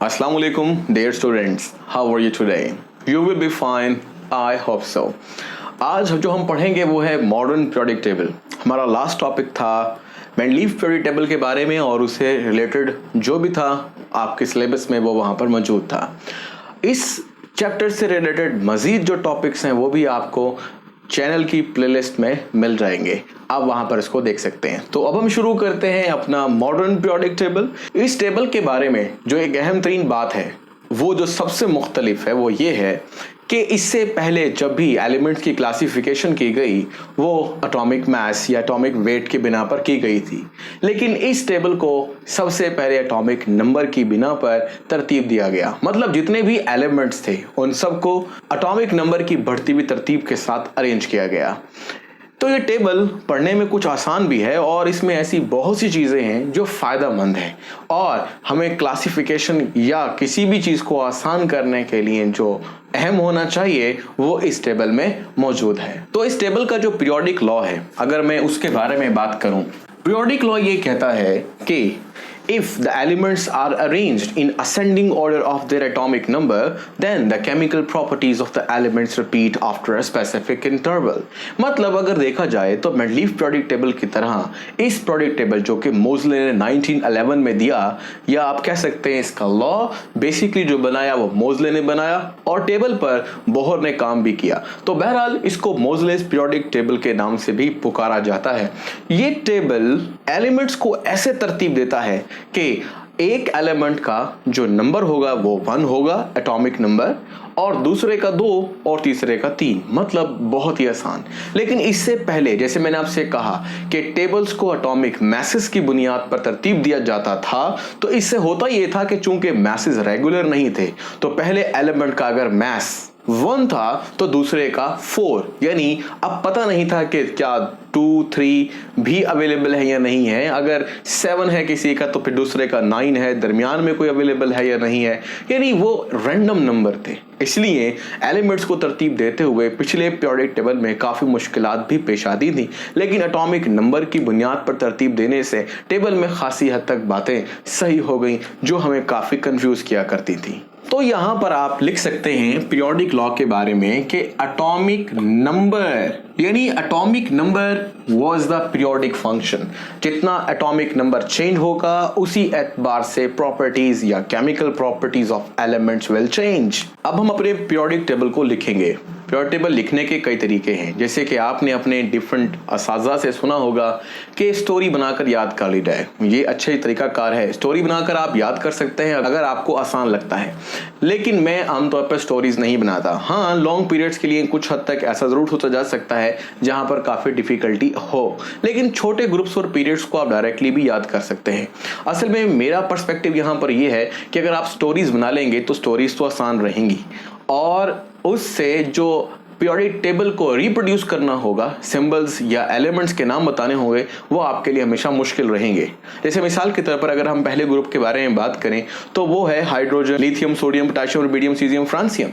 Assalamu alaikum, dear students. How are you today? You will be fine. I hope so. आज जो हम पढ़ेंगे वो है मॉडर्न पीरियोडिक टेबल। हमारा लास्ट टॉपिक था मेंडलीव पीरियोडिक टेबल के बारे में और उससे रिलेटेड जो भी था आपके सिलेबस में वो वहाँ पर मौजूद था। इस चैप्टर से रिलेटेड मज़ीद जो टॉपिक्स हैं वो भी आपको चैनल की प्लेलिस्ट में मिल जाएंगे, आप वहां पर इसको देख सकते हैं। तो अब हम शुरू करते हैं अपना मॉडर्न पीरियोडिक टेबल। इस टेबल के बारे में जो एक अहम तरीन बात है वो जो सबसे मुख्तलिफ है वो ये है कि इससे पहले जब भी एलिमेंट्स की क्लासिफिकेशन की गई वो एटॉमिक मास या एटॉमिक वेट के बिना पर की गई थी, लेकिन इस टेबल को सबसे पहले एटॉमिक नंबर की बिना पर तरतीब दिया गया। मतलब जितने भी एलिमेंट्स थे उन सबको एटॉमिक नंबर की बढ़ती हुई तरतीब के साथ अरेंज किया गया। तो ये टेबल पढ़ने में कुछ आसान भी है और इसमें ऐसी बहुत सी चीज़ें हैं जो फ़ायदेमंद हैं और हमें क्लासिफिकेशन या किसी भी चीज़ को आसान करने के लिए जो अहम होना चाहिए वो इस टेबल में मौजूद है। तो इस टेबल का जो पीरियोडिक लॉ है, अगर मैं उसके बारे में बात करूं, पीरियोडिक लॉ ये कहता है कि if the elements are arranged in ascending order of their atomic number, then the chemical properties of the elements repeat after a specific interval। मतलब अगर देखा जाए तो मेंडलीव पीरियोडिक टेबल की तरह इस पीरियोडिक टेबल जो कि मोज़ले ने 1911 में दिया, या आप कह सकते हैं इसका लॉ बेसिकली जो बनाया वो मोज़ले ने बनाया और टेबल पर बोहर ने काम भी किया। तो बहरहाल इसको मोज़लेस पीरियोडिक टेबल के नाम से भी पुकारा जाता है। ये टेबल एलिमेंट्स को ऐसे तरतीब देता है कि एक एलिमेंट का जो नंबर होगा वो 1 होगा एटॉमिक नंबर, और दूसरे का 2 और तीसरे का 3। मतलब बहुत ही आसान। लेकिन इससे पहले जैसे मैंने आपसे कहा कि टेबल्स को एटॉमिक मैसेस की बुनियाद पर तरतीब दिया जाता था, तो इससे होता ये था कि चूंकि मैसेस रेगुलर नहीं थे तो पहले एलिमेंट का अगर मैस 1 था तो दूसरे का 4, यानी अब पता नहीं था कि क्या 2, 3 भी अवेलेबल है या नहीं है। अगर 7 है किसी का तो फिर दूसरे का 9 है, दरमियान में कोई अवेलेबल है या नहीं है, यानी वो रैंडम नंबर थे। इसलिए एलिमेंट्स को तरतीब देते हुए पिछले पीरियोडिक टेबल में काफ़ी मुश्किलात भी पेश आती थी, लेकिन एटॉमिक नंबर की बुनियाद पर तरतीब देने से टेबल में खासी हद तक बातें सही हो गई जो हमें काफ़ी कंफ्यूज किया करती थी। तो यहाँ पर आप लिख सकते हैं पीरियोडिक लॉ के बारे में कि एटॉमिक नंबर, यानी atomic number was the periodic function. जितना एटॉमिक नंबर चेंज होगा उसी एतबार से प्रॉपर्टीज या chemical properties of elements will change. अब हम अपने पीरियोडिक टेबल को लिखेंगे। पीरियोडिक टेबल लिखने के कई तरीके हैं, जैसे कि आपने अपने डिफरेंट असाज़ा से सुना होगा कि स्टोरी बनाकर याद कर ली जाए। ये अच्छा ही तरीकाकार है, स्टोरी बनाकर आप याद कर सकते हैं अगर आपको आसान लगता है। लेकिन मैं आमतौर पर स्टोरीज नहीं बनाता। हाँ, लॉन्ग पीरियड्स के लिए कुछ हद तक ऐसा ज़रूर होता जा सकता है जहाँ पर काफ़ी डिफ़िकल्टी हो, लेकिन छोटे ग्रुप्स और पीरियड्स को आप डायरेक्टली भी याद कर सकते हैं। असल में मेरा पर्सपेक्टिव यहाँ पर यह है कि अगर आप स्टोरीज बना लेंगे तो स्टोरीज तो आसान रहेंगी और उससे जो पीरियोडिक टेबल को रिप्रोड्यूस करना होगा, सिंबल्स या एलिमेंट्स के नाम बताने होंगे, वो आपके लिए हमेशा मुश्किल रहेंगे। जैसे मिसाल के तौर पर अगर हम पहले ग्रुप के बारे में बात करें तो वो है hydrogen, lithium, sodium, potassium, rubidium, caesium, francium.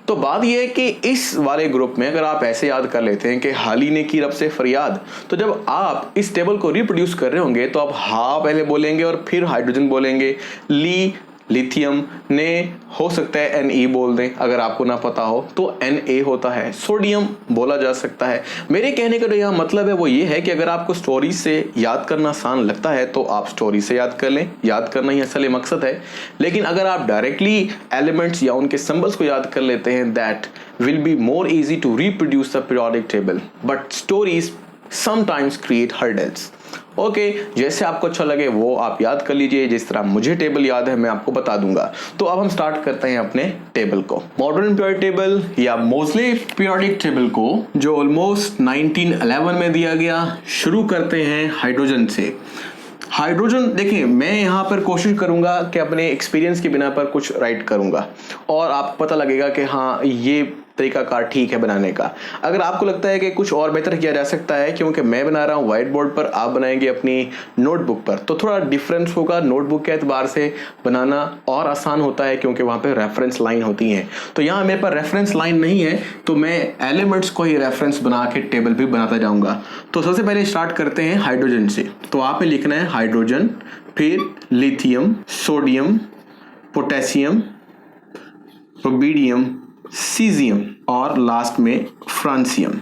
तो बात यह है कि इस वाले ग्रुप में अगर आप ऐसे याद कर लेते हैं कि हाली ने की रब से फरियाद, तो जब आप इस टेबल को रिप्रोड्यूस कर रहे होंगे तो आप हा पहले बोलेंगे और फिर हाइड्रोजन बोलेंगे, लिथियम ने हो सकता है Ne बोल दें, अगर आपको ना पता हो तो Na होता है, सोडियम बोला जा सकता है। मेरे कहने का जो यहाँ मतलब है वो ये है कि अगर आपको स्टोरी से याद करना आसान लगता है तो आप स्टोरी से याद कर लें, याद करना ही असल मकसद है। लेकिन अगर आप डायरेक्टली एलिमेंट्स या उनके सिंबल्स को याद कर लेते हैं, that will be more easy to reproduce the periodic table, but stories sometimes create hurdles. Okay, जैसे आपको अच्छा लगे वो आप याद कर लीजिए, जिस तरह मुझे टेबल याद है मैं आपको बता दूंगा। तो अब हम स्टार्ट करते हैं अपने टेबल को। मॉडर्न पीरियोडिक टेबल या मोज़ले पीरियोडिक टेबल को जो ऑलमोस्ट 1911 में दिया गया, शुरू करते हैं हाइड्रोजन से। हाइड्रोजन, देखिए मैं यहाँ पर कोशिश करूँगा कि अपने एक्सपीरियंस की बिना पर कुछ राइट करूँगा और आपको पता लगेगा कि हाँ ये तरीकाकार ठीक है बनाने का। अगर आपको लगता है कि कुछ और बेहतर किया जा सकता है, क्योंकि मैं बना रहा हूँ व्हाइट बोर्ड पर, आप बनाएंगे अपनी नोटबुक पर, तो थोड़ा डिफरेंस होगा। नोटबुक के एतबार से बनाना और आसान होता है क्योंकि वहाँ पे रेफरेंस लाइन होती हैं। तो यहाँ मेरे पास रेफरेंस लाइन नहीं है तो मैं एलिमेंट्स को ही रेफरेंस बना के टेबल भी बनाता जाऊँगा। तो सबसे पहले स्टार्ट करते हैं हाइड्रोजन से। तो आपने लिखना है हाइड्रोजन, फिर lithium, sodium, potassium, rubidium, caesium और लास्ट में फ्रांसियम।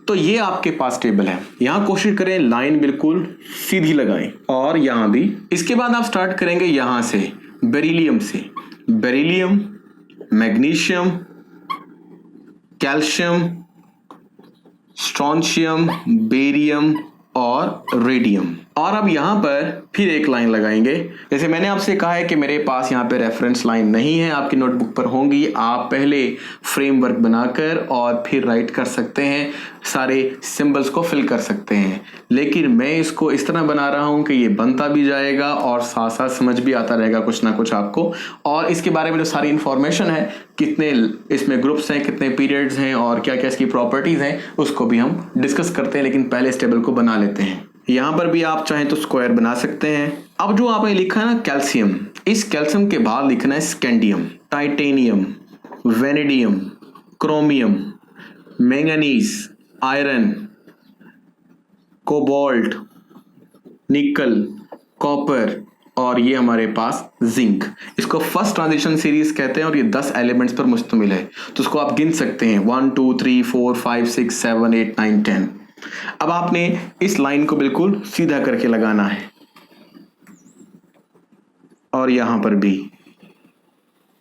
तो ये आपके पास टेबल है। यहां कोशिश करें लाइन बिल्कुल सीधी लगाएं और यहां भी। इसके बाद आप स्टार्ट करेंगे यहां से बेरिलियम से। Beryllium, magnesium, calcium, strontium, barium और रेडियम। और अब यहां पर फिर एक लाइन लगाएंगे। जैसे मैंने आपसे कहा है कि मेरे पास यहां पे रेफरेंस लाइन नहीं है, आपकी नोटबुक पर होंगी। आप पहले फ्रेमवर्क बनाकर और फिर राइट कर सकते हैं, सारे सिंबल्स को फिल कर सकते हैं। लेकिन मैं इसको इस तरह बना रहा हूं कि ये बनता भी जाएगा और साथ साथ समझ भी आता रहेगा कुछ ना कुछ आपको। और इसके बारे में जो सारी इंफॉर्मेशन है, कितने इसमें ग्रुप्स हैं, कितने पीरियड्स हैं और क्या क्या इसकी प्रॉपर्टीज हैं, उसको भी हम डिस्कस करते हैं। लेकिन पहले इस टेबल को बना लेते हैं। यहां पर भी आप चाहें तो स्क्वायर बना सकते हैं। अब जो आपने लिखा है ना कैल्शियम, इस कैल्शियम के बाद लिखना है scandium, titanium, vanadium, chromium, manganese, iron, cobalt, निकल, कॉपर और ये हमारे पास जिंक। इसको फर्स्ट ट्रांजिशन सीरीज कहते हैं और ये 10 एलिमेंट्स पर मुश्तमिल है। तो इसको आप गिन सकते हैं 1 2 3 4 5 6 7 8 9 10। अब आपने इस लाइन को बिल्कुल सीधा करके लगाना है और यहां पर भी।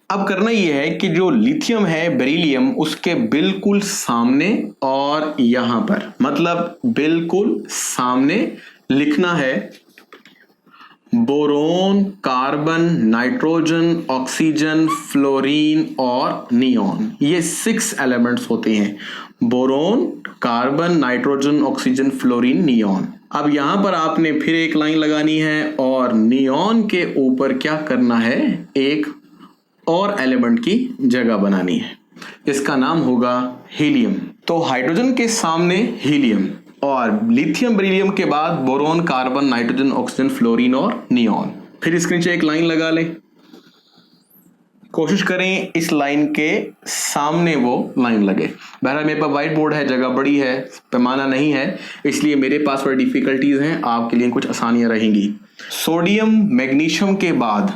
अब करना यह है कि जो लिथियम है, बेरिलियम, उसके बिल्कुल सामने और यहां पर, मतलब बिल्कुल सामने लिखना है boron, carbon, nitrogen, oxygen, fluorine और नियॉन। ये 6 एलिमेंट्स होते हैं, boron, carbon, nitrogen, oxygen, fluorine, neon. अब यहां पर आपने फिर एक लाइन लगानी है और नियॉन के ऊपर क्या करना है, एक और एलिमेंट की जगह बनानी है। इसका नाम होगा हीलियम। तो हाइड्रोजन के सामने हीलियम और लिथियम बेरिलियम के बाद boron, carbon, nitrogen, oxygen, fluorine और नियॉन। फिर इसके नीचे एक लाइन लगा लें। कोशिश करें इस लाइन के सामने वो लाइन लगे। बहरहाल मेरे पास व्हाइट बोर्ड है, जगह बड़ी है, पैमाना नहीं है, इसलिए मेरे पास थोड़ी डिफिकल्टीज हैं, आपके लिए कुछ आसानियां रहेंगी। सोडियम, मैग्नीशियम के बाद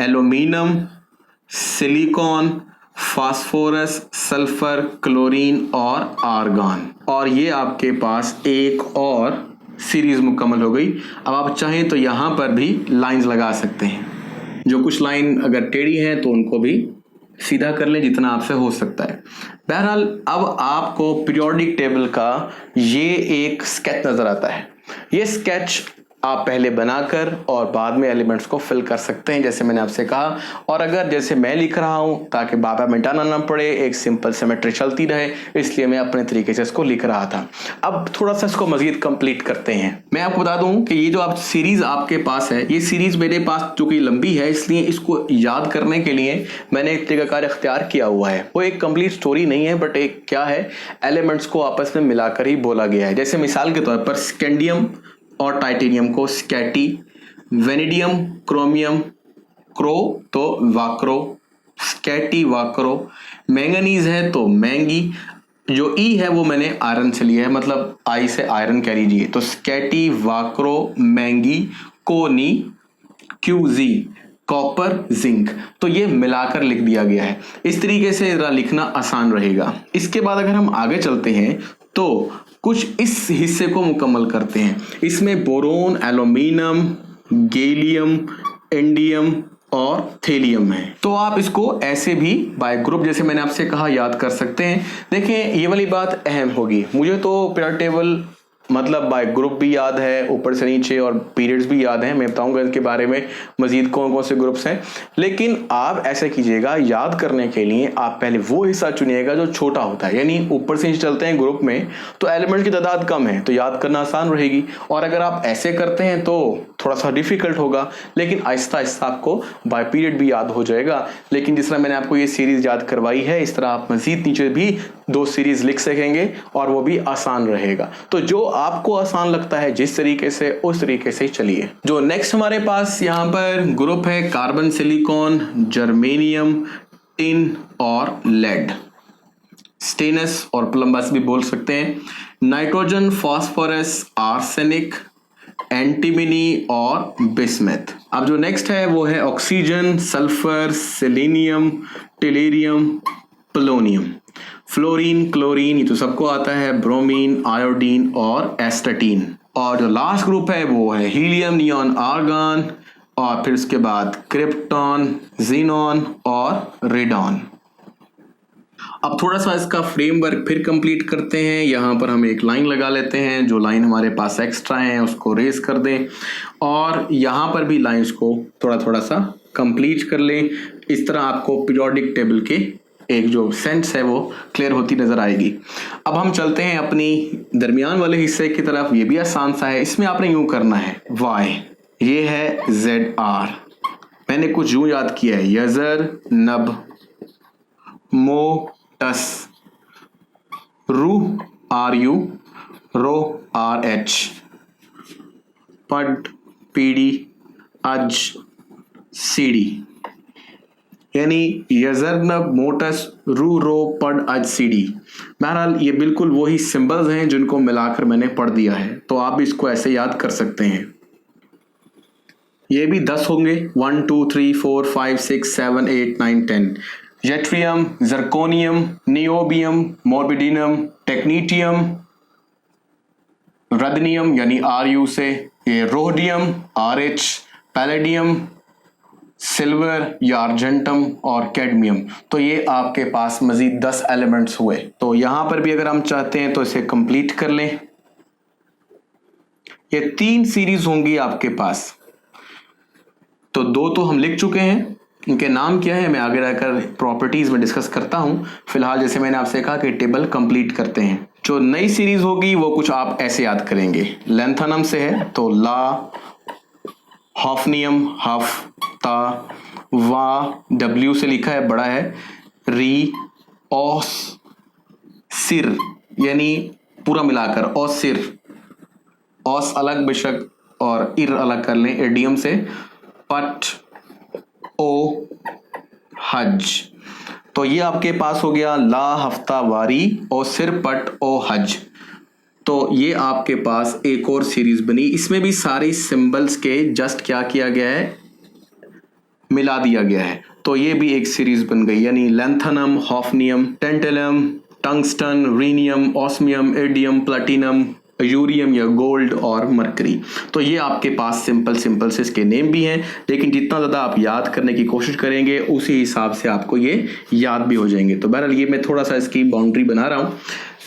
aluminium, silicon, phosphorus, sulphur, chlorine और आर्गन। और ये आपके पास एक और सीरीज मुकम्मल हो गई। अब आप चाहें तो यहां पर भी लाइंस लगा सकते हैं। जो कुछ लाइन अगर टेढ़ी हैं तो उनको भी सीधा कर लें जितना आपसे हो सकता है। बहरहाल अब आपको पीरियोडिक टेबल का ये एक स्केच नजर आता है। ये स्केच आप पहले बनाकर और बाद में एलिमेंट्स को फिल कर सकते हैं, जैसे मैंने आपसे कहा। और अगर जैसे मैं लिख रहा हूं ताकि बाबा मिटाना ना पड़े, एक सिंपल सिमेट्री चलती रहे, इसलिए मैं अपने तरीके से इसको लिख रहा था। अब थोड़ा सा इसको मजीद कंप्लीट करते हैं। मैं आपको बता दूं कि ये जो आप सीरीज आपके पास है, ये सीरीज मेरे पास जो कि लंबी है, इसलिए इसको याद करने के लिए मैंने एक तरीकाकार इख्तियार किया हुआ है। वो एक कंप्लीट स्टोरी नहीं है, बट एक क्या है, एलिमेंट्स को आपस में मिलाकर ही बोला गया है। जैसे मिसाल के तौर पर स्कैंडियम और टाइटेनियम को स्कैटी, वेनेडियम, क्रोमियम, क्रो तो वाक्रो, स्कैटी वाक्रो, मैंगनीज है तो मैंगी, जो ई है वो मैंने आयरन से लिया है, मतलब आई से आयरन कह लीजिए। तो स्कैटी, वाक्रो, मैंगी, कोनी, क्यूजी, कॉपर, जिंक। तो ये मिलाकर लिख दिया गया है। इस तरीके से जरा लिखना आसान रहेगा। इसके बाद अगर हम आगे चलते हैं तो कुछ इस हिस्से को मुकम्मल करते हैं। इसमें बोरोन, एल्यूमिनियम, गैलियम, इंडियम और थेलियम है। तो आप इसको ऐसे भी बाय ग्रुप, जैसे मैंने आपसे कहा, याद कर सकते हैं। देखें ये वाली बात अहम होगी। मुझे तो पीरियड टेबल मतलब बाय ग्रुप भी याद है, ऊपर से नीचे, और पीरियड्स भी याद हैं। मैं बताऊंगा इसके बारे में मजीद कौन कौन से ग्रुप्स हैं। लेकिन आप ऐसे कीजिएगा, याद करने के लिए आप पहले वो हिस्सा चुनिएगा जो छोटा होता है। यानी ऊपर से नीचे चलते हैं ग्रुप में तो एलिमेंट की तादाद कम है, तो याद करना आसान रहेगी। और अगर आप ऐसे करते हैं तो थोड़ा सा डिफिकल्ट होगा, लेकिन आहिस्ता आहिस्ता आपको बाय पीरियड भी याद हो जाएगा। लेकिन जिस तरह मैंने आपको ये सीरीज याद करवाई है, इस तरह आप मजीद नीचे भी 2 सीरीज लिख सकेंगे और वो भी आसान रहेगा। तो जो आपको आसान लगता है जिस तरीके से, उस तरीके से चलिए। जो नेक्स्ट हमारे पास यहाँ पर ग्रुप है, कार्बन, सिलिकॉन, जर्मेनियम, टिन और लेड, स्टेनस और प्लम्बस भी बोल सकते हैं, नाइट्रोजन, फास्फोरस, आर्सेनिक, एंटीमनी और बिस्मथ। अब जो नेक्स्ट है वो है oxygen, sulphur, selenium, टेलेरियम, polonium, fluorine, chlorine, ये तो सबको आता है, ब्रोमीन, आयोडीन और एस्टाटीन। और जो लास्ट ग्रुप है वो है हीलियम, नियॉन, आर्गन, और फिर उसके बाद क्रिप्टॉन, जीनॉन और रेडॉन। अब थोड़ा सा इसका फ्रेमवर्क फिर कंप्लीट करते हैं। यहाँ पर हम एक लाइन लगा लेते हैं, जो लाइन हमारे पास एक्स्ट्रा है उसको रेस कर दें, और यहाँ पर भी लाइंस को थोड़ा थोड़ा सा कंप्लीट कर लें। इस तरह आपको पीरियोडिक टेबल के एक जो सेंस है वो क्लियर होती नजर आएगी। अब हम चलते हैं अपनी दरमियान वाले हिस्से की तरफ। ये भी आसान सा है, इसमें आपने यूं करना है वाई, ये है ZR, मैंने कुछ यूं याद किया है, यजर, नब, मो, टस, रू, RU, रो, RH, पड, PD, अज, CD, यानी यजरनब, मोटस, रू, रो, पड, अज, CD। बहरहाल ये बिल्कुल वही सिंबल्स हैं जिनको मिलाकर मैंने पढ़ दिया है, तो आप भी इसको ऐसे याद कर सकते हैं। ये भी 10 होंगे, 1 2 3 4 5 6 7 8 9 10। जेट्रियम, जर्कोनियम, नियोबियम, मोर्बिडिनम, टेक्नीटियम, रदनियम यानी RU से, ये रोडियम, RH, पैलेडियम, सिल्वर या अर्जेंटम और कैडमियम। तो ये आपके पास मजीद 10 एलिमेंट्स हुए। तो यहां पर भी अगर हम चाहते हैं तो इसे कंप्लीट कर लें। ये 3 सीरीज होंगी आपके पास, तो 2 तो हम लिख चुके हैं, इनके नाम क्या है मैं आगे जाकर प्रॉपर्टीज में डिस्कस करता हूं। फिलहाल जैसे मैंने आपसे कहा कि टेबल कंप्लीट करते हैं। जो नई सीरीज होगी वो कुछ आप ऐसे याद करेंगे, लेंथनम से है तो ला, हॉफनियम, हफ, ता, वा, W से लिखा है बड़ा है, री, ओस, सिर, यानी पूरा मिलाकर ओस सिर, ओस अलग बेशक और इर अलग कर लें एडियम से, पट, ओ, हज। तो ये आपके पास हो गया ला, हफ्ता, वारी, ओ सिर, पट, ओ, हज। तो ये आपके पास एक और सीरीज बनी, इसमें भी सारी सिंबल्स के जस्ट क्या किया गया है, मिला दिया गया है। तो ये भी एक सीरीज बन गई, यानी lanthanum, hafnium, tantalum, tungsten, rhenium, osmium, iridium, platinum, aurum या गोल्ड और मरकरी। तो ये आपके पास सिंपल से इसके नेम भी हैं, लेकिन जितना ज़्यादा आप याद करने की कोशिश करेंगे उसी हिसाब से आपको ये याद भी हो जाएंगे। तो बहरहाल ये मैं थोड़ा सा इसकी बाउंड्री बना रहा हूँ।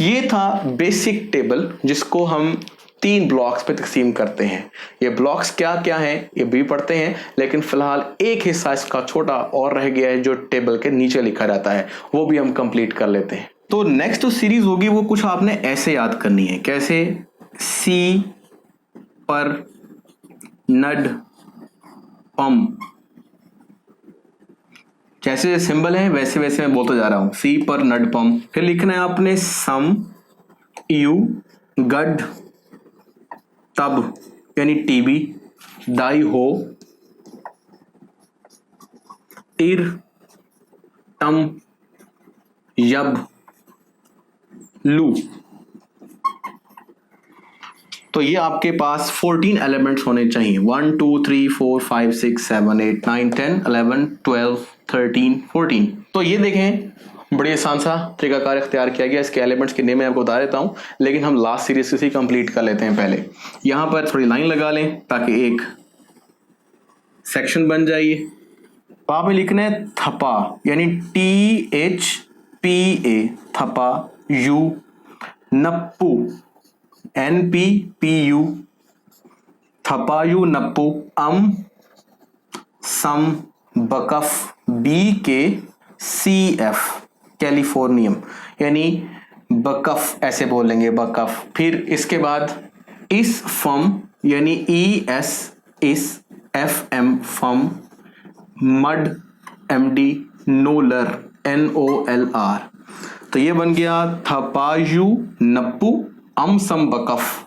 ये था बेसिक टेबल, जिसको हम 3 ब्लॉक्स पे तकसीम करते हैं। ये ब्लॉक्स क्या क्या हैं ये भी पढ़ते हैं, लेकिन फिलहाल एक हिस्सा इसका छोटा और रह गया है जो टेबल के नीचे लिखा रहता है, वो भी हम कंप्लीट कर लेते हैं। तो नेक्स्ट जो सीरीज होगी वो कुछ आपने ऐसे याद करनी है, कैसे, सी पर नड पम, जैसे सिंबल है वैसे वैसे मैं बोलता जा रहा हूं, सी पर नड पम। फिर लिखना है आपने सम, यू, गड, तब यानी टीबी, दाई हो, तिर, टम, यब, लू। तो ये आपके पास 14 एलिमेंट्स होने चाहिए, 1 2 3 4 5 6 7 8 9 10 11 12 13 14। तो ये देखें बड़ी आसान सा तरीकाकार इख्तियार किया गया। इसके एलिमेंट्स के नेम मैं आपको बता देता हूं, लेकिन हम लास्ट सीरीज से कंप्लीट कर लेते हैं। पहले यहां पर थोड़ी लाइन लगा लें ताकि एक सेक्शन बन जाए। तो आपने लिखना है थपा, यानी THPA, थपा, यू, नप्पू, NPPU, थपायु, नप्पू, सम, बकफ, BKCF, कैलिफोर्नियम, यानी बकफ ऐसे बोलेंगे, बकफ। फिर इसके बाद इस फम, यानी ES, इस, FM, फम, मड, MD, नोलर, NOLR। तो ये बन गया थपायु, नप्पू, सम, बकफ,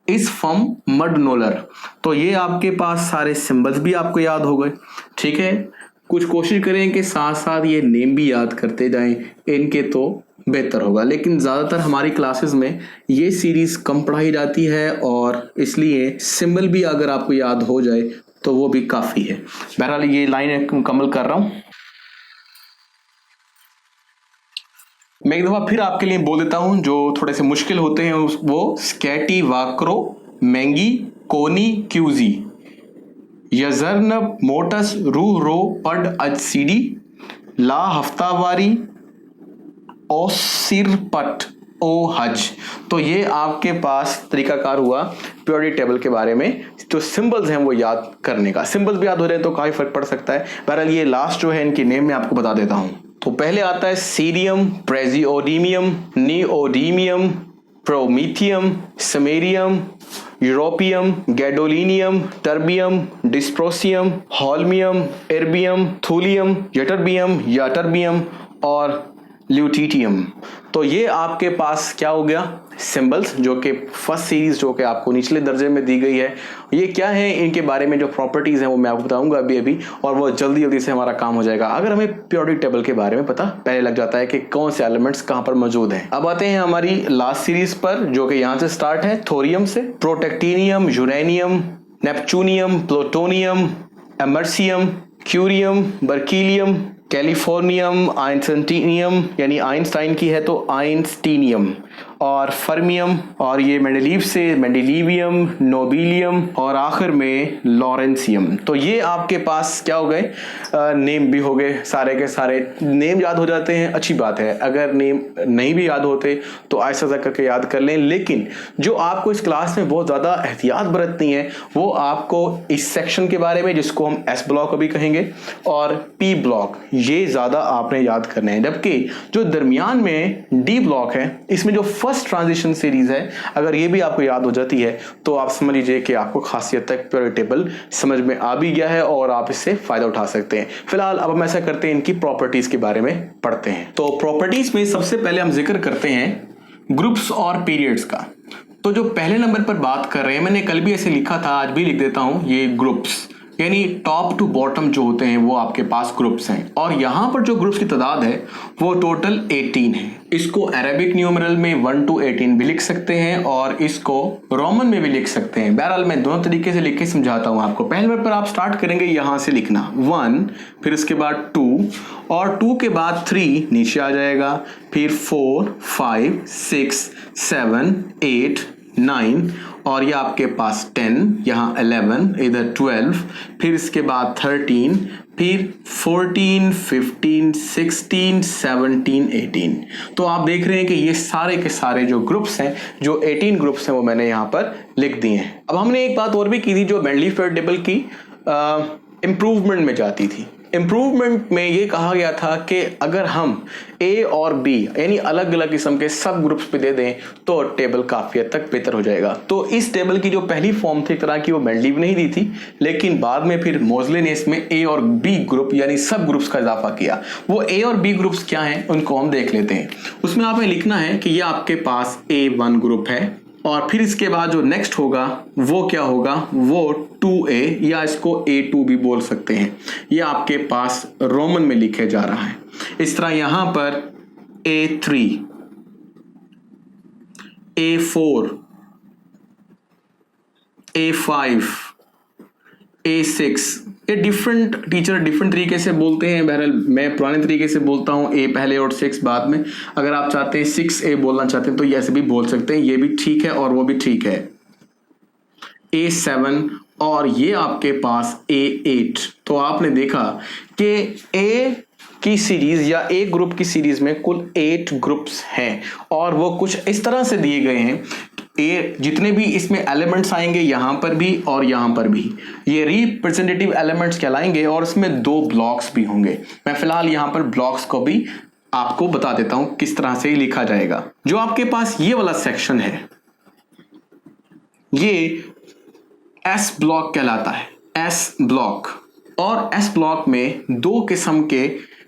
इस फम, मड, नोलर। तो ये आपके पास सारे सिंबल्स भी आपको याद हो गए, ठीक है। कुछ कोशिश करें कि साथ साथ ये नेम भी याद करते जाएं, इनके तो बेहतर होगा। लेकिन ज़्यादातर हमारी क्लासेस में ये सीरीज़ कम पढ़ाई जाती है और इसलिए सिंबल भी अगर आपको याद हो जाए तो वो भी काफ़ी है। बहरहाल ये लाइन मुकम्मल कर रहा हूँ। मैं एक दफ़ा फिर आपके लिए बोल देता हूँ जो थोड़े से मुश्किल होते हैं, वो स्कैटी वाक्रो मैंगी कोनी क्यूजी यजरनब मोटस रूह रो पड अजसीडी ला हफ्तावारी ओ सिरपट ओ हज। तो ये आपके पास तरीकाकार हुआ प्योरिटी टेबल के बारे में, जो सिंबल्स हैं वो याद करने का। सिंबल्स भी याद हो जाए तो काफ़ी फर्क पड़ सकता है। बहरहाल ये लास्ट जो है इनकी नेम मैं आपको बता देता हूँ। तो पहले आता है cerium, praseodymium, neodymium, promethium, samarium, europium, gadolinium, terbium, dysprosium, holmium, erbium, thulium, ytterbium और ल्यूटीटियम। तो ये आपके पास क्या हो गया, सिंबल्स, जो कि फर्स्ट सीरीज जो कि आपको निचले दर्जे में दी गई है। ये क्या है, इनके बारे में जो प्रॉपर्टीज हैं वो मैं आपको बताऊंगा अभी और वो जल्दी जल्दी से हमारा काम हो जाएगा अगर हमें पीरियोडिक टेबल के बारे में पता पहले लग जाता है कि कौन से एलिमेंट्स कहां पर मौजूद हैं। अब आते हैं हमारी लास्ट सीरीज पर, जो कि यहां से स्टार्ट है थोरियम से। Protactinium, uranium, neptunium, plutonium, americium, curium, berkelium, californium, einsteinium, यानी आइंस्टाइन की है तो आइंस्टीनियम, और फर्मियम, और ये मेंडेलीव से मेंडेलीवियम, नोबिलियम, और आखिर में लॉरेंसियम। तो ये आपके पास क्या हो गए, नेम भी हो गए। सारे के सारे नेम याद हो जाते हैं, अच्छी बात है। अगर नेम नहीं भी याद होते तो ऐसा करके याद कर लें। लेकिन जो आपको इस क्लास में बहुत ज़्यादा एहतियात बरतनी है वो आपको इस सेक्शन के बारे में, जिसको हम एस ब्लॉक अभी कहेंगे, और पी ब्लॉक, ये ज़्यादा आपने याद करने हैं। जबकि जो दरमियान में डी ब्लॉक है, इसमें जो फर्स्ट ट्रांजिशन सीरीज है, अगर ये भी आपको याद हो जाती है तो आप समझ लीजिए कि आपको खासियत तक पीरियोडिक टेबल समझ में आ भी गया है और आप इससे फायदा उठा सकते हैं। फिलहाल अब हम ऐसा करते हैं, इनकी प्रॉपर्टीज के बारे में पढ़ते हैं। तो प्रॉपर्टीज में सबसे पहले हम जिक्र करते हैं ग्रुप्स और पीरियड्स का। तो जो पहले नंबर पर बात कर रहे हैं, मैंने कल भी ऐसे लिखा था, आज भी लिख देता हूं, ये ग्रुप्स यानी टॉप टू बॉटम जो होते हैं वो आपके पास ग्रुप्स हैं। और यहां पर जो ग्रुप्स की तादाद है वो टोटल 18 है। इसको अरेबिक न्यूमरल में 1 to 18 भी लिख सकते हैं और इसको रोमन में भी लिख सकते हैं। बहरहाल मैं दोनों तरीके से लिख के समझाता हूं आपको। पहले नंबर पर आप स्टार्ट करेंगे यहां से लिखना 1, फिर इसके बाद 2, और 2 के बाद 3 नीचे आ जाएगा, फिर 4, 5, 6, 7, 8, 9, और ये आपके पास 10, यहाँ 11, इधर 12, फिर इसके बाद 13, फिर 14, 15, 16, 17, 18। तो आप देख रहे हैं कि ये सारे के सारे जो ग्रुप्स हैं, जो 18 ग्रुप्स हैं, वो मैंने यहाँ पर लिख दिए हैं। अब हमने एक बात और भी की थी जो मेंडलीव पीरियोडिक टेबल की इम्प्रूवमेंट में जाती थी। इम्प्रूवमेंट में ये कहा गया था कि अगर हम ए और बी यानी अलग अलग किस्म के सब ग्रुप्स पे दे दें तो टेबल काफ़ी हद तक बेहतर हो जाएगा। तो इस टेबल की जो पहली फॉर्म थी तरह की, वो मेंडलीव नहीं दी थी, लेकिन बाद में फिर मोजले ने इसमें ए और बी ग्रुप यानी सब ग्रुप्स का इजाफा किया। वो ए और बी ग्रुप्स क्या हैं उनको हम देख लेते हैं। उसमें आपने लिखना है कि ये आपके पास A1 ग्रुप है, और फिर इसके बाद जो नेक्स्ट होगा वो क्या होगा, वो 2A या इसको A2 भी बोल सकते हैं। ये आपके पास रोमन में लिखे जा रहा है। इस तरह यहां पर A3, A4, A5, A6, ये डिफरेंट टीचर डिफरेंट तरीके से बोलते हैं। बहरहाल मैं पुराने तरीके से बोलता हूँ, A पहले और 6 बाद में। अगर आप चाहते हैं 6A बोलना चाहते हैं तो ये ऐसे भी बोल सकते हैं, ये भी ठीक है और वो भी ठीक है। A7 और ये आपके पास A8। तो आपने देखा कि A की सीरीज या ए ग्रुप की सीरीज में कुल 8 ग्रुप्स हैं और वो कुछ इस तरह से दिए गए हैं। ए जितने भी इसमें एलिमेंट्स आएंगे यहां पर भी और यहां पर भी, ये रिप्रेजेंटेटिव एलिमेंट्स कहलाएंगे और इसमें 2 ब्लॉक्स भी होंगे। मैं फिलहाल यहां पर ब्लॉक्स को भी आपको बता देता हूं किस तरह से लिखा जाएगा। जो आपके पास ये वाला सेक्शन है ये एस ब्लॉक कहलाता है, एस ब्लॉक। और एस ब्लॉक में 2 किस्म के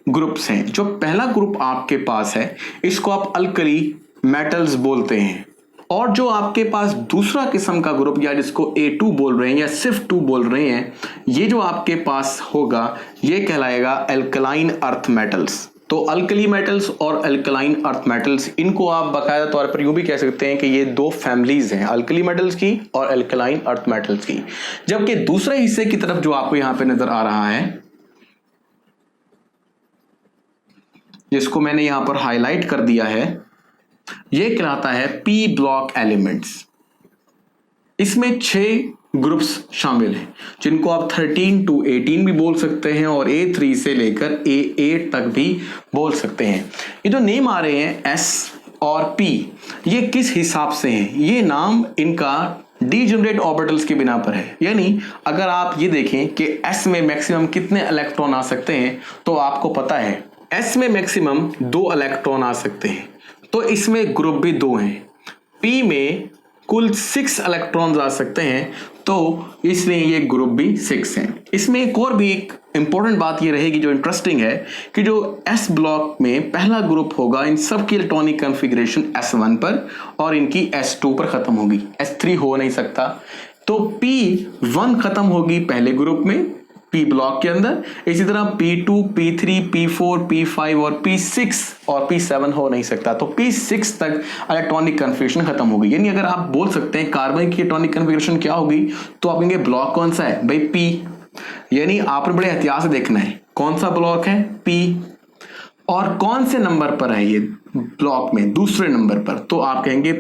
ग्रुप्स हैं। जो पहला ग्रुप आपके पास है इसको आप अल्कली मेटल्स बोलते हैं, और जो आपके पास दूसरा किस्म का ग्रुप या जिसको A2 बोल रहे हैं या सिर्फ 2 बोल रहे हैं, ये जो आपके पास होगा ये कहलाएगा एल्कलाइन अर्थ मेटल्स। तो अल्कली मेटल्स और अल्कलाइन अर्थ मेटल्स, इनको आप बाकायदा तौर पर यूं भी कह सकते हैं कि ये दो फैमिलीज हैं, अल्कली मेटल्स की और अल्कलाइन अर्थ मेटल्स की। जबकि दूसरे हिस्से की तरफ जो आपको यहां पे नजर आ रहा है, जिसको मैंने यहां पर हाईलाइट कर दिया है, यह कहलाता है पी ब्लॉक एलिमेंट्स। इसमें 6 ग्रुप्स शामिल हैं, जिनको आप 13 to 18 भी बोल सकते हैं और A3 से लेकर A8 तक भी बोल सकते हैं। ये जो नेम आ रहे हैं S और P, ये किस हिसाब से हैं? ये नाम इनका डीजेनरेट ऑर्बिटल्स की बिना पर है। यानी अगर आप ये देखें कि S में मैक्सिमम कितने इलेक्ट्रॉन आ सकते हैं, तो आपको पता है S में मैक्सिमम 2 इलेक्ट्रॉन आ सकते हैं, तो इसमें ग्रुप भी 2 हैं। P में कुल 6 इलेक्ट्रॉन्स आ सकते हैं, तो इसलिए ये ग्रुप भी 6 हैं। इसमें एक और भी एक इंपॉर्टेंट बात ये रहेगी जो इंटरेस्टिंग है, कि जो S ब्लॉक में पहला ग्रुप होगा, इन सब की इलेक्ट्रॉनिक कॉन्फ़िगरेशन S1 पर और इनकी S2 पर खत्म होगी, S3 हो नहीं सकता। तो P1 खत्म होगी पहले ग्रुप में P ब्लॉक के अंदर, इसी तरह P2, P3, P4, P5 और P6 और P7 हो नहीं सकता। तो P6 तक इलेक्ट्रॉनिक कन्फिग्रेशन खत्म होगी। यानी अगर आप बोल सकते हैं कार्बन की इलेक्ट्रॉनिक कन्फिग्रेशन क्या होगी, तो आप कहेंगे ब्लॉक कौन सा है भाई, P। यानी आपने बड़े एहतियात से देखना है कौन सा ब्लॉक है, P, और कौन से नंबर पर है ये ब्लॉक में, दूसरे नंबर पर, तो आप कहेंगे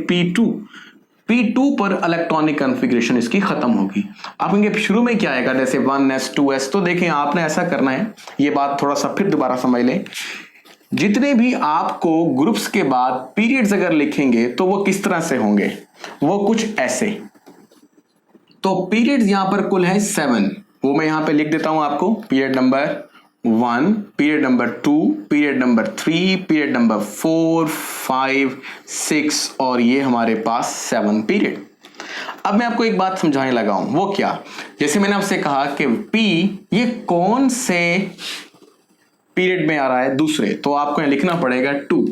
P2 पर इलेक्ट्रॉनिक कॉन्फ़िगरेशन इसकी खत्म होगी। आप कहेंगे शुरू में क्या आएगा, जैसे 1s 2s, तो देखें आपने ऐसा करना है, ये बात थोड़ा सा फिर दोबारा समझ लें। जितने भी आपको ग्रुप्स के बाद पीरियड्स अगर लिखेंगे तो वो किस तरह से होंगे, वो कुछ ऐसे। तो पीरियड्स यहां पर कुल है 7, वो मैं यहां पे लिख देता हूं आपको, period number 1, period number 2, period number 3, period number 4, 5, 6 और ये हमारे पास 7 पीरियड। अब मैं आपको एक बात समझाने लगा हूं, वो क्या, जैसे मैंने आपसे कहा कि P ये कौन से पीरियड में आ रहा है, दूसरे, तो आपको यहां लिखना पड़ेगा 2।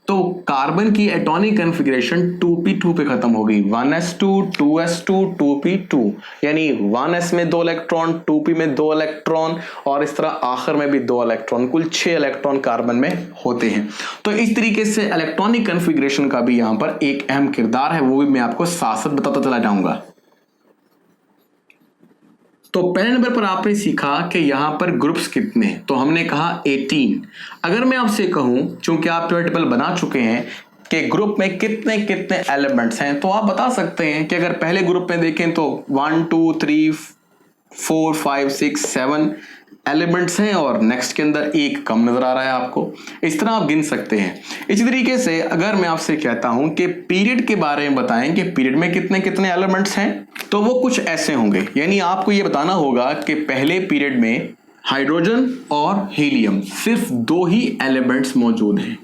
तो कार्बन की एटॉमिक कॉन्फ़िगरेशन 2p2 पे खत्म होगी, 1s2, 2s2, 2p2, यानी 1s में 2 इलेक्ट्रॉन, 2p में 2 इलेक्ट्रॉन और इस तरह आखिर में भी 2 इलेक्ट्रॉन, कुल 6 इलेक्ट्रॉन कार्बन में होते हैं। तो इस तरीके से इलेक्ट्रॉनिक कॉन्फ़िगरेशन का भी यहां पर एक अहम किरदार है, वो भी मैं आपको साथ साथ बताता चला जाऊंगा। तो पहले नंबर पर आपने सीखा कि यहां पर ग्रुप्स कितने हैं, तो हमने कहा 18। अगर मैं आपसे कहूं, चूंकि आप टेबल बना चुके हैं कि ग्रुप में कितने कितने एलिमेंट्स हैं, तो आप बता सकते हैं कि अगर पहले ग्रुप में देखें तो 1 2 3 4 5 6 7 एलिमेंट्स हैं और नेक्स्ट के अंदर एक कम नजर आ रहा है आपको। इस तरह आप गिन सकते हैं। इसी तरीके से अगर मैं आपसे कहता हूं कि पीरियड के बारे में बताएं कि पीरियड में कितने कितने एलिमेंट्स हैं, तो वो कुछ ऐसे होंगे। यानी आपको ये बताना होगा कि पहले पीरियड में हाइड्रोजन और हीलियम सिर्फ 2 ही एलिमेंट्स मौजूद हैं,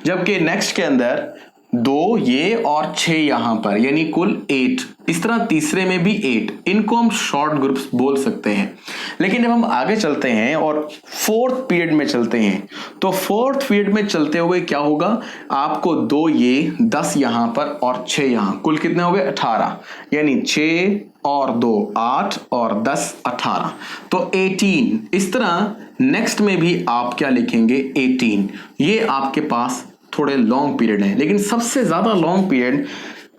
जबकि नेक्स्ट के अंदर 2 ये और 6 यहां पर, यानी कुल 8। इस तरह तीसरे में भी 8। इनको हम शॉर्ट ग्रुप्स बोल सकते हैं। लेकिन जब हम आगे चलते हैं और 4th पीरियड में चलते हैं, तो 4th पीरियड में चलते हुए क्या होगा, आपको 2 ये, 10 यहां पर और 6 यहां, कुल कितने हो गए 18। यानी 6 और 2 8 और 10 18, तो 18। इस तरह नेक्स्ट में भी आप क्या लिखेंगे 18। ये आपके पास थोड़े लॉन्ग पीरियड हैं, लेकिन सबसे ज्यादा लॉन्ग पीरियड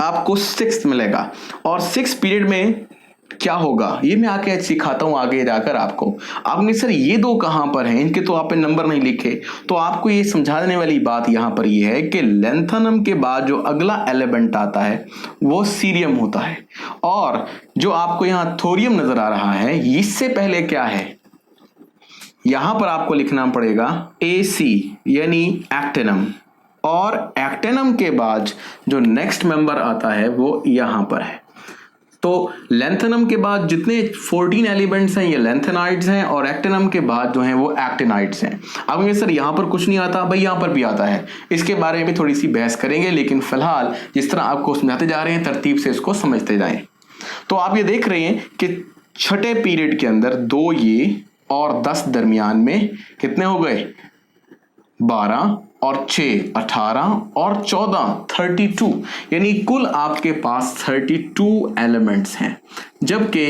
आपको 6th मिलेगा। और 6th पीरियड में क्या होगा ये मैं आके सिखाता हूं आगे जाकर आपको। आपने सर ये 2 कहां पर हैं, इनके तो आपने नंबर नहीं लिखे, तो आपको ये समझा देने वाली बात यहां पर ये है कि लैंथेनम के बाद जो अगला एलिमेंट आता है वो सीरियम होता है, और जो आपको यहां थोरियम नजर आ रहा है, इससे पहले क्या है, यहां पर आपको लिखना पड़ेगा AC यानी एक्टिनम, और एक्टिनम के बाद जो नेक्स्ट मेंबर आता है वो यहां पर है। तो लैंथेनम के बाद जितने 14 एलिमेंट्स हैं ये लैंथेनाइड्स हैं, और एक्टिनम के बाद जो हैं वो एक्टिनाइड्स हैं। अब ये सर यहां पर कुछ नहीं आता, भाई यहां पर भी आता है, इसके बारे में थोड़ी सी बहस करेंगे, लेकिन फिलहाल जिस तरह आपको समझाते जा रहे हैं तरतीब से इसको समझते जाएं। तो आप ये देख रहे हैं कि छठे पीरियड के अंदर 2 ये और 10 दरमियान में कितने हो गए 12 और 6 18 और 14 32, यानी कुल आपके पास 32 एलिमेंट्स हैं। जबकि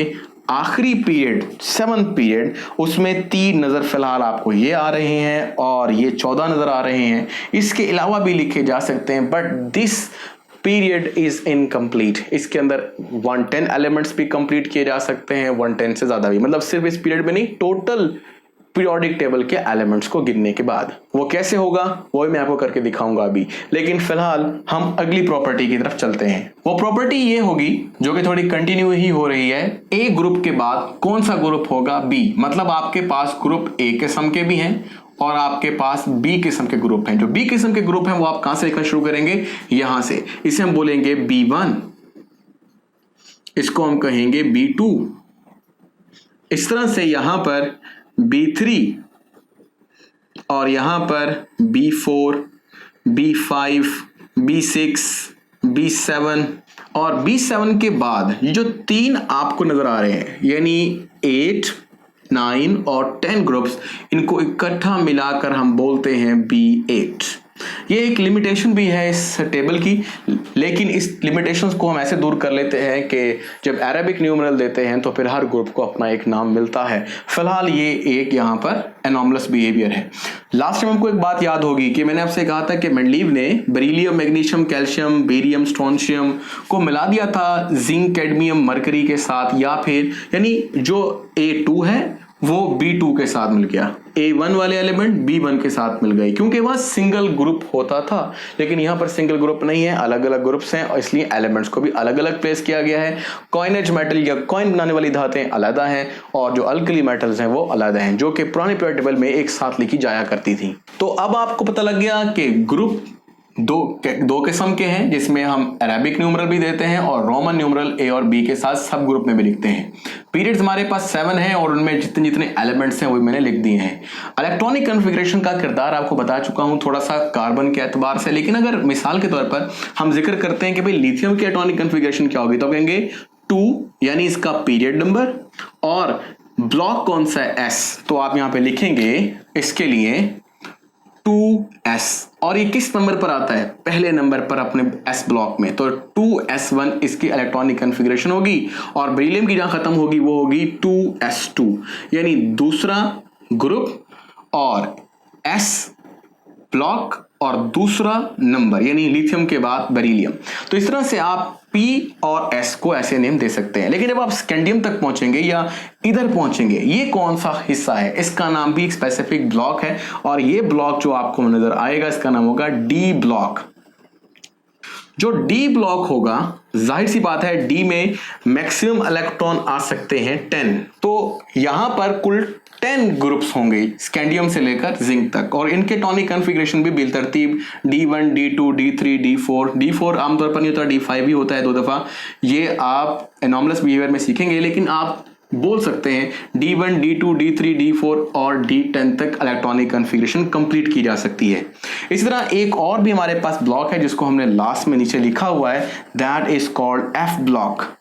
आखिरी पीरियड 7th पीरियड, उसमें 3 नजर फिलहाल आपको ये आ रहे हैं और ये 14 नजर आ रहे हैं। इसके अलावा भी लिखे जा सकते हैं, but this period is incomplete. इसके अंदर 110 एलिमेंट्स भी कंप्लीट किए जा सकते हैं, 110 से ज्यादा भी, मतलब सिर्फ इस पीरियड में नहीं, टोटल पीरियोडिक टेबल के एलिमेंट्स को गिनने के बाद। वो कैसे होगा वो मैं आपको करके दिखाऊंगा अभी, लेकिन फिलहाल हम अगली प्रॉपर्टी की तरफ चलते हैं। वो प्रॉपर्टी ये होगी जो कि थोड़ी कंटिन्यू ही हो रही है, ए ग्रुप के बाद कौन सा ग्रुप होगा, बी। मतलब आपके पास ग्रुप ए किस्म के भी हैं और आपके पास बी किस्म के ग्रुप हैं। जो बी किस्म के ग्रुप हैं वो आप कहां से लिखना शुरू करेंगे, यहां से। इसे हम बोलेंगे B1, इसको हम कहेंगे B2, इस तरह से यहां पर B3 और यहां पर B4, B5, B6, B7 और B7 के बाद ये जो 3 आपको नजर आ रहे हैं, यानी 8, 9 और 10 ग्रुप्स, इनको इकट्ठा मिलाकर हम बोलते हैं B8। ये एक लिमिटेशन भी है इस टेबल की, लेकिन इस लिमिटेशंस को हम ऐसे दूर कर लेते हैं कि जब अरेबिक न्यूमरल देते हैं तो फिर हर ग्रुप को अपना एक नाम मिलता है। फिलहाल ये एक यहाँ पर एनॉमलस बिहेवियर है। लास्ट टाइम हमको एक बात याद होगी कि मैंने आपसे कहा था कि मेंडलीव ने beryllium, magnesium, calcium, barium, strontium को मिला दिया था जिंक, कैडमियम, मरकरी के साथ, या फिर यानी जो A2 है वो B2 के साथ मिल गया, A1 वाले एलिमेंट B1 के साथ मिल गए, क्योंकि वह सिंगल ग्रुप होता था। लेकिन यहाँ पर सिंगल ग्रुप नहीं है, अलग अलग ग्रुप्स हैं और इसलिए एलिमेंट्स को भी अलग अलग प्लेस किया गया है। कॉइनेज मेटल या कॉइन बनाने वाली धातें अलग हैं और जो अल्कली मेटल्स हैं वो अलग हैं, जो कि पुराने पीरियड टेबल में एक साथ लिखी जाया करती थी। तो अब आपको पता लग गया कि ग्रुप दो किस्म के हैं, जिसमें हम अरेबिक न्यूमरल भी देते हैं और रोमन न्यूमरल ए और बी के साथ सब ग्रुप में भी लिखते हैं। पीरियड्स हमारे पास 7 हैं और उनमें जितने जितने एलिमेंट्स हैं वो मैंने लिख दिए हैं। इलेक्ट्रॉनिक कॉन्फ़िगरेशन का किरदार आपको बता चुका हूं थोड़ा सा कार्बन के एतबार से, लेकिन अगर मिसाल के तौर पर हम जिक्र करते हैं कि भाई लिथियम की एटॉमिक कॉन्फ़िगरेशन क्या होगी, तो कहेंगे 2 यानी इसका पीरियड नंबर, और ब्लॉक कौन सा है, S। तो आप यहां पे लिखेंगे इसके लिए 2s, और ये किस नंबर पर आता है, पहले नंबर पर अपने S ब्लॉक में, तो 2s1 इसकी इलेक्ट्रॉनिक कॉन्फ़िगरेशन होगी, और बेरिलियम की जहां खत्म होगी वो होगी 2s2, यानी दूसरा ग्रुप और S ब्लॉक और दूसरा नंबर, यानी लिथियम के बाद बेरिलियम। तो इस तरह से आप P और S को ऐसे नेम दे सकते हैं। लेकिन जब आप स्कैंडियम तक पहुंचेंगे या इधर पहुंचेंगे, ये कौन सा हिस्सा है, इसका नाम भी एक स्पेसिफिक ब्लॉक है, और ये ब्लॉक जो आपको नजर आएगा इसका नाम होगा D ब्लॉक। जो D ब्लॉक होगा, जाहिर सी बात है D में मैक्सिमम इलेक्ट्रॉन आ सकते हैं 10, तो यहां पर कुल 10 ग्रुप्स होंगे स्कैंडियम से लेकर जिंक तक, और इनके टॉनिक कॉन्फ़िगरेशन भी बिलतरतीब D1, D2, D3, D4 आमतौर पर नहीं होता, D5 भी होता है 2 दफा। ये आप एनॉमलस बिहेवियर में सीखेंगे, लेकिन आप बोल सकते हैं D1, D2, D3, D4 और D10 तक इलेक्ट्रॉनिक कॉन्फ़िगरेशन कंप्लीट की जा सकती है। इसी तरह एक और भी हमारे पास ब्लॉक है जिसको हमने लास्ट में नीचे लिखा हुआ है, that is called F block,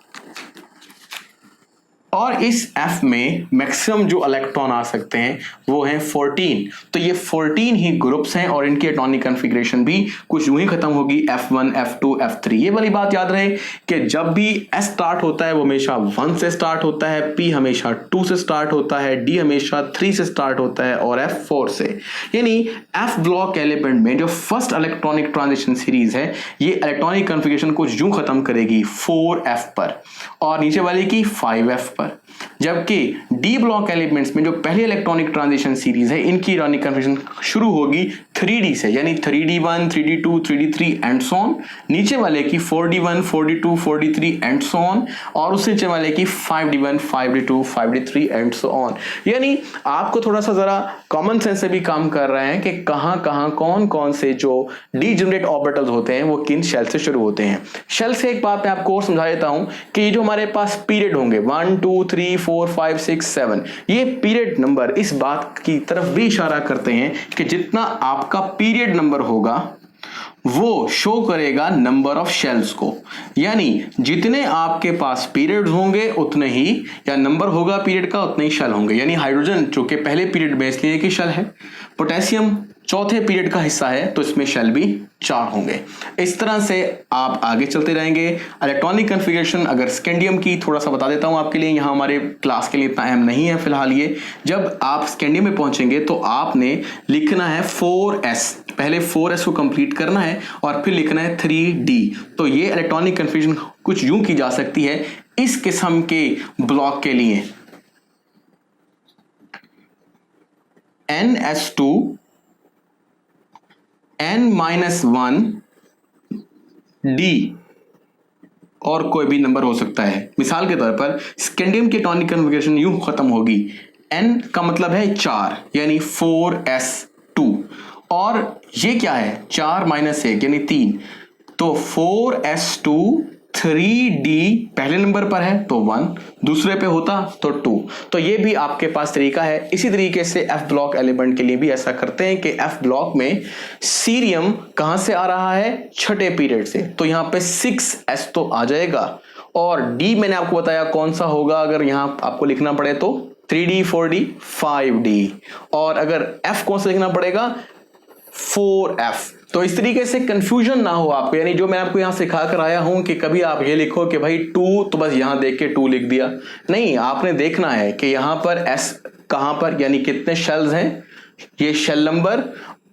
और इस F में मैक्सिमम जो इलेक्ट्रॉन आ सकते हैं वो हैं 14। तो ये 14 ही ग्रुप्स हैं और इनकी एटॉमिक कॉन्फ़िगरेशन भी कुछ यूं ही खत्म होगी, F1, F2, F3। ये वाली बात याद रहे कि जब भी S स्टार्ट होता है वो हमेशा 1 से स्टार्ट होता है, P हमेशा 2 से स्टार्ट होता है, D हमेशा 3 से स्टार्ट होता है और F 4 से। यानी F ब्लॉक एलिमेंट में जो फर्स्ट इलेक्ट्रॉनिक ट्रांजिशन सीरीज है, ये इलेक्ट्रॉनिक कॉन्फ़िगरेशन कुछ यूं खत्म करेगी 4F पर और नीचे वाले की 5F पर, जबकि D ब्लॉक एलिमेंट्स में जो पहली इलेक्ट्रॉनिक ट्रांजिशन सीरीज है, इनकी इलेक्ट्रॉनिक कॉन्फ़िगरेशन शुरू होगी 3D से, यानी 3D1, 3D2, 3D3 and so on. नीचे वाले की 4D1, 4D2, 4D3 and so on, और उससे नीचे वाले की 5D1, 5D2, 5D3 and so on. यानी आपको थोड़ा सा जरा कॉमन सेंस से भी काम कर रहे हैं कि कहां कहां कौन कौन से जो डीजेनरेट ऑर्बिटल्स होते हैं वो किन शेल से शुरू होते हैं। शेल से एक बात मैं आपको और समझा देता हूं कि ये जो हमारे पास पीरियड होंगे 1, 2, 3, 4, 5, 6, 7, ये पीरियड नंबर इस बात की तरफ भी इशारा करते हैं कि जितना आपका पीरियड नंबर होगा वो शो करेगा नंबर ऑफ शेल्स को, यानी जितने आपके पास पीरियड्स होंगे उतने ही, या नंबर होगा पीरियड का उतने ही शेल होंगे। यानी हाइड्रोजन जो कि पहले पीरियड में इसलिए कि शेल है, पोटेशियम चौथे पीरियड का हिस्सा है तो इसमें शेल भी 4 होंगे। इस तरह से आप आगे चलते रहेंगे। इलेक्ट्रॉनिक कॉन्फ़िगरेशन अगर स्कैंडियम की थोड़ा सा बता देता हूं आपके लिए, यहां हमारे क्लास के लिए इतना अहम नहीं है फिलहाल ये। जब आप स्कैंडियम में पहुंचेंगे तो आपने लिखना है 4s, पहले 4s को कंप्लीट करना है और फिर लिखना है 3d। तो ये इलेक्ट्रॉनिक कन्फ्यूजन कुछ यूं की जा सकती है इस किस्म के ब्लॉक के लिए, ns2 n-1 d और कोई भी नंबर हो सकता है। मिसाल के तौर पर स्कैंडियम की एटॉमिक कन्फिगरेशन यूं खत्म होगी, n का मतलब है 4 यानी 4s2, और ये क्या है 4 - 1 यानी 3, तो 4s2 3d पहले नंबर पर है तो 1, दूसरे पे होता तो 2। तो ये भी आपके पास तरीका है। इसी तरीके से f ब्लॉक एलिमेंट के लिए भी ऐसा करते हैं कि f ब्लॉक में सीरियम कहां से आ रहा है, छठे पीरियड से, तो यहां पे 6s तो आ जाएगा, और d मैंने आपको बताया कौन सा होगा अगर यहां आपको लिखना पड़े तो 3d 4d 5d, और अगर f कौन सा लिखना पड़ेगा 4f। तो इस तरीके से कंफ्यूजन ना हो आपको, यानी जो मैं आपको यहां सिखा कर आया हूं कि कभी आप ये लिखो कि भाई 2 तो बस यहां देख के 2 लिख दिया, नहीं, आपने देखना है कि यहां पर s कहां पर, यानी कितने शेल्स हैं, ये शेल नंबर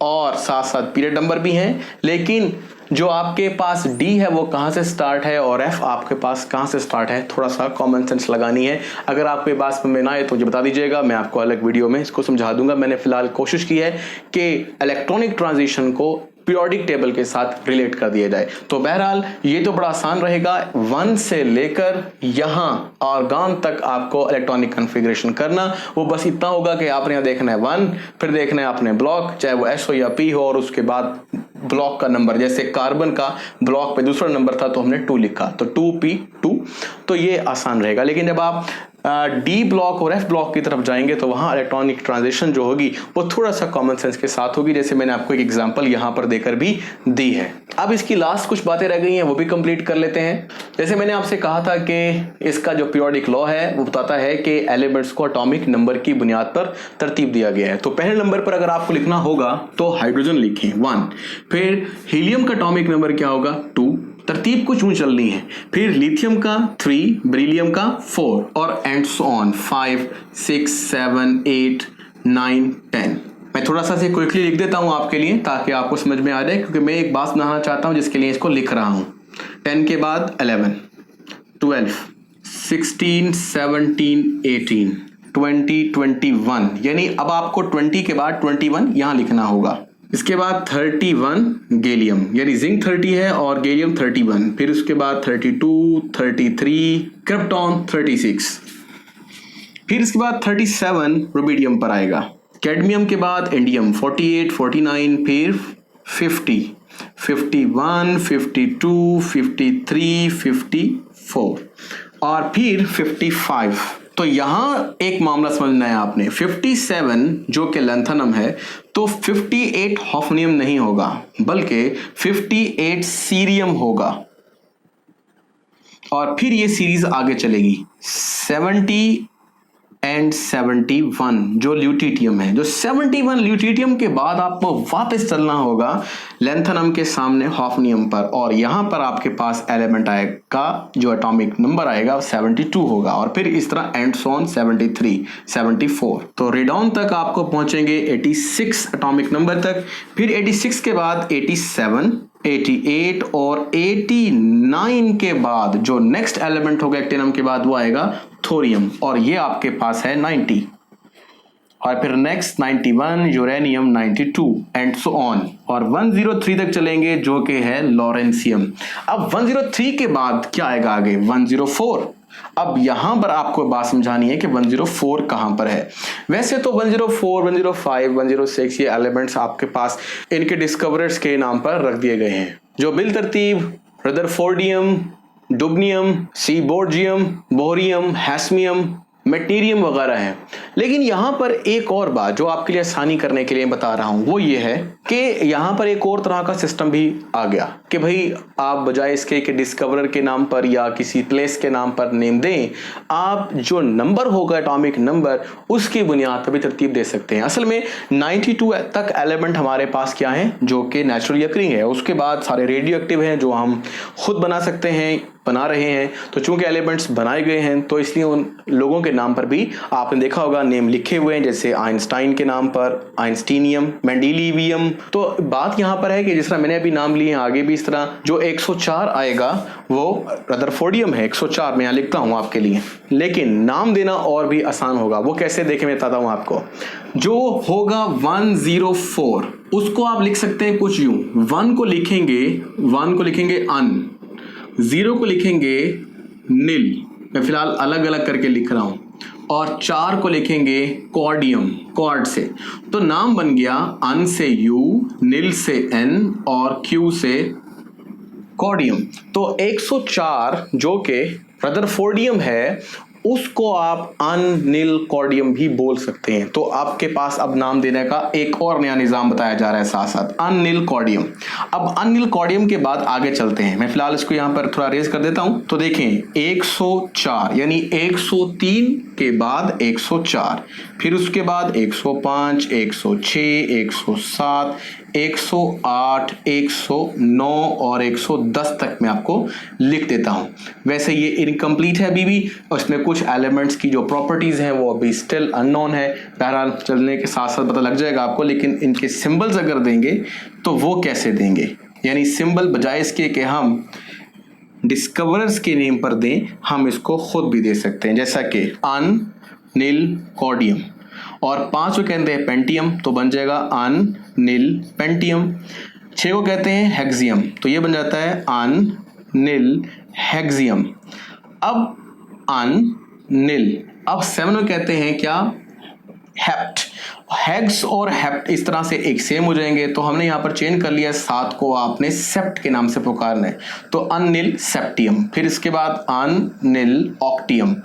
और साथ साथ पीरियड नंबर भी हैं, लेकिन जो आपके पास d है वो कहां से स्टार्ट है और f आपके पास कहां से स्टार्ट है, थोड़ा सा कॉमन सेंस लगानी है। अगर आपको ये बात समझ में ना आए तो मुझे बता दीजिएगा, मैं आपको अलग वीडियो में इसको समझा दूंगा। मैंने फिलहाल कोशिश की है कि इलेक्ट्रॉनिक ट्रांजिशन को पीरियोडिक टेबल के साथ रिलेट कर दिया जाए। तो बहरहाल ये तो बड़ा आसान रहेगा, 1 से लेकर यहां ऑर्गन तक आपको इलेक्ट्रॉनिक कॉन्फ़िगरेशन करना, वो बस इतना होगा कि आपने यहां देखना है 1, फिर देखना है आपने ब्लॉक, चाहे वो s हो या p हो, और उसके बाद ब्लॉक का नंबर, जैसे कार्बन का ब्लॉक पे दूसरा नंबर था तो हमने 2 लिखा, तो 2p2, तो ये आसान रहेगा। लेकिन जब आप डी ब्लॉक और एफ ब्लॉक की तरफ जाएंगे तो वहां इलेक्ट्रॉनिक ट्रांजिशन जो होगी वो थोड़ा सा कॉमन सेंस के साथ होगी, जैसे मैंने आपको एक एग्जांपल यहां पर देकर भी दी है। अब इसकी लास्ट कुछ बातें रह गई हैं, वो भी कंप्लीट कर लेते हैं। जैसे मैंने आपसे कहा था कि इसका जो पीरियोडिक लॉ है वो बताता है कि एलिमेंट्स को एटॉमिक नंबर की बुनियाद पर तरतीब दिया गया है। तो पहले नंबर पर अगर आपको लिखना होगा तो हाइड्रोजन लिखें 1, फिर हीलियम का एटॉमिक नंबर क्या होगा 2, तरतीब कुछ यूं चलनी है, फिर लिथियम का 3, बेरिलियम का 4, और एंड सो ऑन 5, 6, 7, 8, 9, 10। मैं थोड़ा सा से क्विकली लिख देता हूं आपके लिए ताकि आपको समझ में आ जाए, क्योंकि मैं एक बात सुनाना चाहता हूं जिसके लिए इसको लिख रहा हूं। 10 के बाद 11, 12, 16, 17, 18, 20, 21, यानी अब आपको 20 के बाद 21 यहां लिखना होगा। इसके बाद 31 गैलियम, यानी जिंक 30 है और गैलियम 31, फिर उसके बाद 32, 33 क्रिप्टॉन 36, फिर इसके बाद 37 रुबिडियम पर आएगा। कैडमियम के बाद इंडियम 48, 49, फिर 50, 51, 52, 53, 54 और फिर 55। तो यहां एक मामला समझना है आपने, 57 जो कि लैंथेनम है तो 58 हॉफनियम नहीं होगा बल्कि 58 सीरियम होगा, और फिर ये सीरीज आगे चलेगी 70 एंड 71 जो ल्यूटिटियम है। जो 71 ल्यूटिटियम के बाद आपको वापस चलना होगा लैंथेनम के सामने हॉफनियम पर, और यहां पर आपके पास एलिमेंट आएगा जो एटॉमिक नंबर आएगा 72 होगा, और फिर इस तरह एंड सोन 73, 74। तो रेडॉन तक आपको पहुंचेंगे 86 एटॉमिक नंबर तक, फिर 86 के बाद 87, 88 और 89 के बाद जो नेक्स्ट एलिमेंट होगा एक्टिनम के बाद वो आएगा थोरियम, और ये आपके पास है 90, और फिर next 91 uranium 92 and so on, और 103 तक चलेंगे जो कि है लॉरेंसियम। अब 103 के बाद क्या आएगा आगे 104। अब यहां पर आपको बात समझानी है कि 104 कहां पर है। वैसे तो 104, 105, 106 ये एलिमेंट्स आपके पास इनके डिस्कवरर्स के नाम पर रख दिए गए हैं, जो बिल तरतीब रदरफोर्डियम, डुबनियम, सीबोर्जियम, बोरियम, हैस्मियम, मेटनीरियम वगैरह हैं। लेकिन यहाँ पर एक और बात जो आपके लिए आसानी करने के लिए बता रहा हूँ वो ये है कि यहाँ पर एक और तरह का सिस्टम भी आ गया कि भाई आप बजाय इसके कि डिस्कवरर के नाम पर या किसी प्लेस के नाम पर नेम दें, आप जो नंबर होगा एटॉमिक नंबर उसकी बुनियाद पर भी तरतीब दे सकते हैं। असल में 92 तक एलिमेंट हमारे पास क्या है जो कि नेचुरली अकरिंग है, उसके बाद सारे रेडियो एक्टिव हैं जो हम खुद बना सकते हैं, बना रहे हैं। तो चूंकि एलिमेंट्स बनाए गए हैं तो इसलिए उन लोगों के नाम पर भी आपने देखा होगा नेम लिखे हुए हैं, जैसे आइंस्टाइन के नाम पर आइंस्टीनियम, मेंडेलिवियम। तो बात यहाँ पर है कि जिस तरह मैंने अभी नाम लिए हैं आगे भी इस तरह जो 104 आएगा वो रदरफोर्डियम है, 104 मैं यहाँ लिखता हूँ आपके लिए। लेकिन नाम देना और भी आसान होगा, वो कैसे देखें मैं बताता हूँ आपको। जो होगा 104 उसको आप लिख सकते हैं कुछ यूं, 1 को लिखेंगे अन, 0 को लिखेंगे नील, मैं फिलहाल अलग अलग करके लिख रहा हूं, और 4 को लिखेंगे कॉर्डियम, कॉर्ड से। तो नाम बन गया अन से यू, नील से एन और क्यू से कॉर्डियम। तो 104 जो कि रदरफोर्डियम है उसको आप अनिल कॉर्डियम भी बोल सकते हैं। तो आपके पास अब नाम देने का एक और नया निजाम बताया जा रहा है साथ साथ, अनिल कॉर्डियम। अब अनिल कॉर्डियम के बाद आगे चलते हैं, मैं फिलहाल इसको यहां पर थोड़ा रेज कर देता हूं। तो देखें 104 यानी 103 के बाद 104, फिर उसके बाद 105, 106, 107, 108, 109 और 110 तक मैं आपको लिख देता हूं। वैसे ये इनकम्प्लीट है अभी भी, और इसमें कुछ एलिमेंट्स की जो प्रॉपर्टीज हैं वो अभी स्टिल अननोन है। बहरहाल चलने के साथ साथ पता लग जाएगा आपको, लेकिन इनके सिंबल्स अगर देंगे तो वो कैसे देंगे, यानी सिंबल बजाय इसके कि हम डिस्कवरर्स के नेम पर दें, हम इसको खुद भी दे सकते हैं, जैसा कि अन नील कॉर्डियम। और 5 को कहते हैं पेंटियम, तो बन जाएगा अन नील पेंटियम। 6 को कहते हैं हेक्सियम, तो ये बन जाता है अन नील हेक्सियम। अब अन नील, अब 7 को कहते हैं क्या, हेप्ट। हेक्स और हेप्ट इस तरह से एक सेम हो जाएंगे, तो हमने यहाँ पर चेंज कर लिया 7 को आपने सेप्ट के नाम से पुकारना है, तो अनिल सेप्टियम। फिर इसके बाद अनिल ऑक्टियम,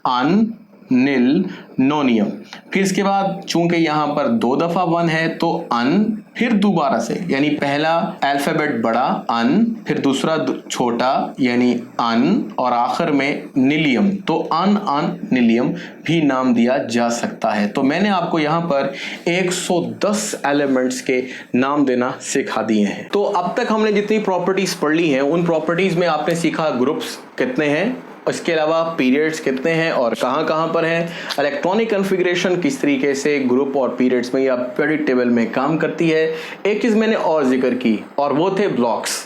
अनिल नोनियम। फिर इसके बाद चूंकि यहाँ पर 2 दफा 1 है तो अन, फिर दोबारा से यानी पहला अल्फाबेट बड़ा अन, फिर दूसरा छोटा यानी अन, और आखिर में नीलियम, तो अन नीलियम भी नाम दिया जा सकता है। तो मैंने आपको यहाँ पर 110 एलिमेंट्स के नाम देना सिखा दिए हैं। तो अब तक हमने जितनी प्रॉपर्टीज पढ़ ली हैं उन प्रॉपर्टीज में आपने सीखा ग्रुप्स कितने हैं, इसके अलावा पीरियड्स कितने हैं और कहां पर हैं, इलेक्ट्रॉनिक कॉन्फ़िगरेशन किस तरीके से ग्रुप और पीरियड्स में या पीरियडिक टेबल में काम करती है। एक चीज मैंने और जिक्र की और वो थे ब्लॉक्स।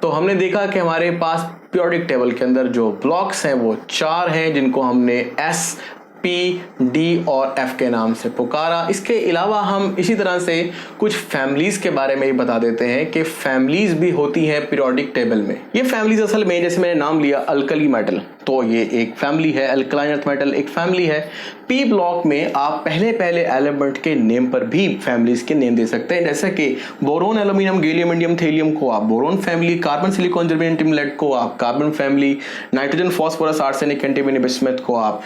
तो हमने देखा कि हमारे पास पीरियडिक टेबल के अंदर जो ब्लॉक्स हैं वो 4 हैं, जिनको हमने एस, पी, डी और एफ के नाम से पुकारा। इसके अलावा हम इसी तरह से कुछ फैमिलीज के बारे में ही बता देते हैं कि फैमिलीज भी होती हैं पीरियोडिक टेबल में। ये फैमिलीज असल में जैसे मैंने नाम लिया अल्कली मेटल, तो ये एक फैमिली है, अल्कलाइन अर्थ मेटल एक फैमिली है। पी ब्लॉक में आप पहले एलिमेंट के नेम पर भी फैमिलीज के नेम दे सकते हैं, जैसे कि boron, aluminium, gallium, indium, thallium को आप boron family, carbon, silicon, germanium, lead को आप carbon family, nitrogen, phosphorus, arsenic, antimony, bismuth को आप